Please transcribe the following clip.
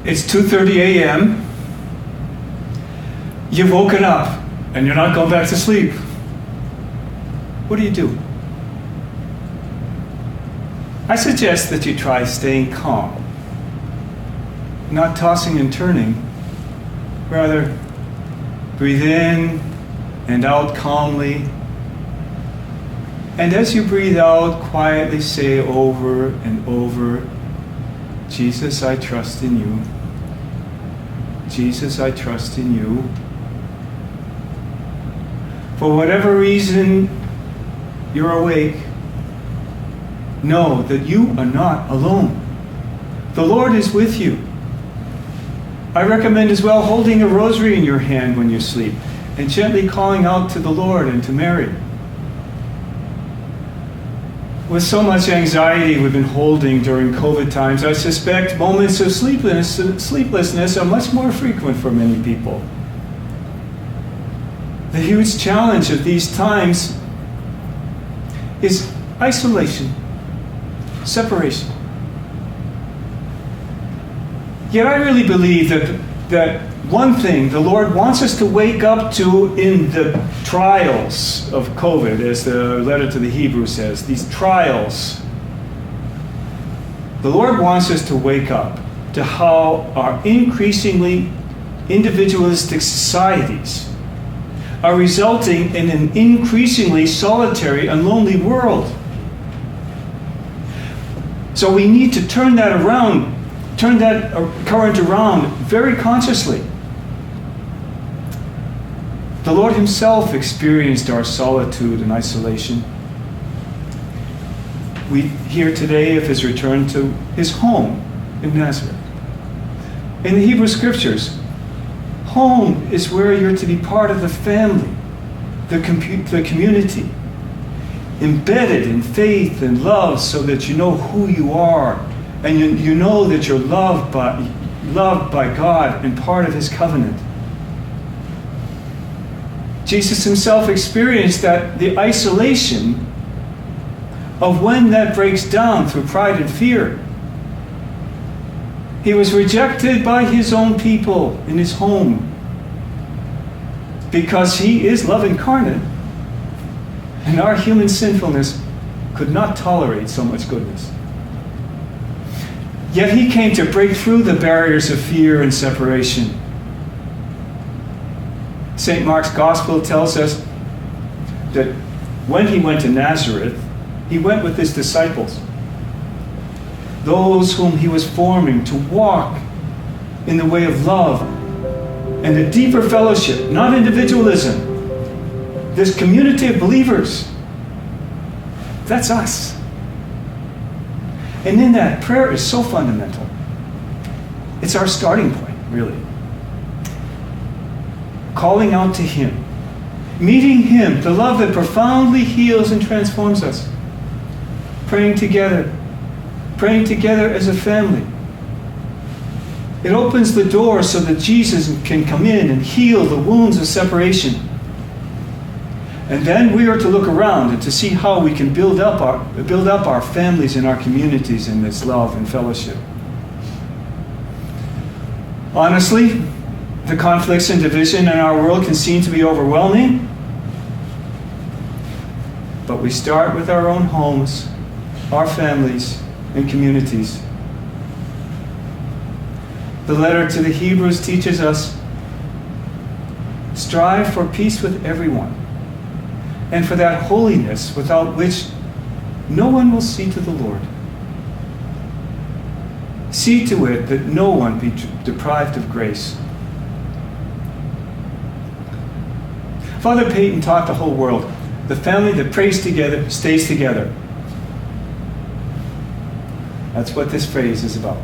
It's 2:30 a.m. You've woken up and you're not going back to sleep. What do? I suggest that you try staying calm, not tossing and turning. Rather, breathe in and out calmly. And as you breathe out, quietly say over and over, Jesus, I trust in you. Jesus, I trust in you. For whatever reason you're awake, know that you are not alone. The Lord is with you. I recommend as well holding a rosary in your hand when you sleep and gently calling out to the Lord and to Mary. With so much anxiety we've been holding during COVID times, I suspect moments of sleeplessness are much more frequent for many people. The huge challenge of these times is isolation, separation. Yet I really believe that one thing the Lord wants us to wake up to in the trials of COVID, as the letter to the Hebrews says, these trials, the Lord wants us to wake up to how our increasingly individualistic societies are resulting in an increasingly solitary and lonely world. So we need to turn that around, turn that current around very consciously. The Lord himself experienced our solitude and isolation. We hear today of his return to his home in Nazareth. In the Hebrew Scriptures, home is where you're to be part of the family, the community, embedded in faith and love so that you know who you are and you know that you're loved by God and part of his covenant. Jesus himself experienced the isolation of when that breaks down through pride and fear. He was rejected by his own people in his home because he is love incarnate, and our human sinfulness could not tolerate so much goodness. Yet he came to break through the barriers of fear and separation. St. Mark's Gospel tells us that when he went to Nazareth, he went with his disciples, those whom he was forming to walk in the way of love and a deeper fellowship, not individualism. This community of believers, that's us. And in that, prayer is so fundamental. It's our starting point, really. Calling out to him, meeting him, the love that profoundly heals and transforms us. Praying together as a family. It opens the door so that Jesus can come in and heal the wounds of separation. And then we are to look around and to see how we can build up our families and our communities in this love and fellowship. Honestly, the conflicts and division in our world can seem to be overwhelming. But we start with our own homes, our families, and communities. The letter to the Hebrews teaches us, strive for peace with everyone, and for that holiness without which no one will see to the Lord. See to it that no one be deprived of grace. Father Peyton taught the whole world, the family that prays together stays together. That's what this phrase is about.